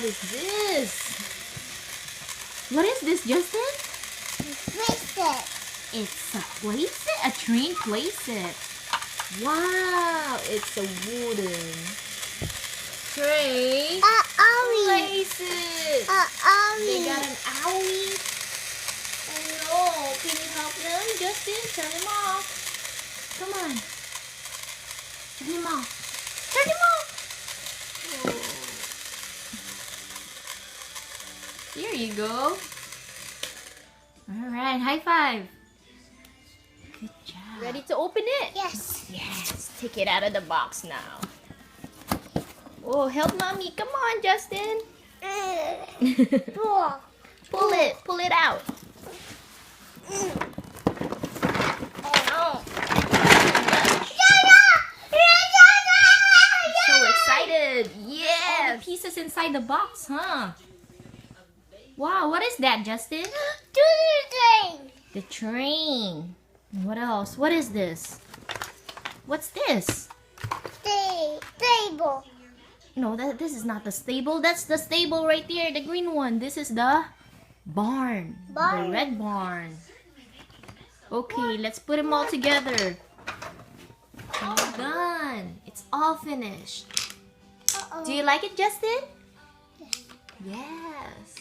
what is this? What is this, Justin? Bracelet. It's a playset, a train playset. Wow, it's a wooden train playset. They got an owie. Oh no, can you help them, Justin? Turn him off. Come on. Turn him off. Turn him off. Oh. Here you go. Alright, high five. Good job. Ready to open it? Yes. Yes. Take it out of the box now. Oh, help mommy. Come on, Justin. Pull it. Pull it out. Oh. So excited. Yeah. All the pieces inside the box, huh? Wow, what is that, Justin? The train. What else? What is this? What's this? Stable. No, this is not the stable. That's the stable right there, the green one. This is the barn. The red barn. Okay, let's put them all together. All done. It's all finished. Do you like it, Justin? Yes.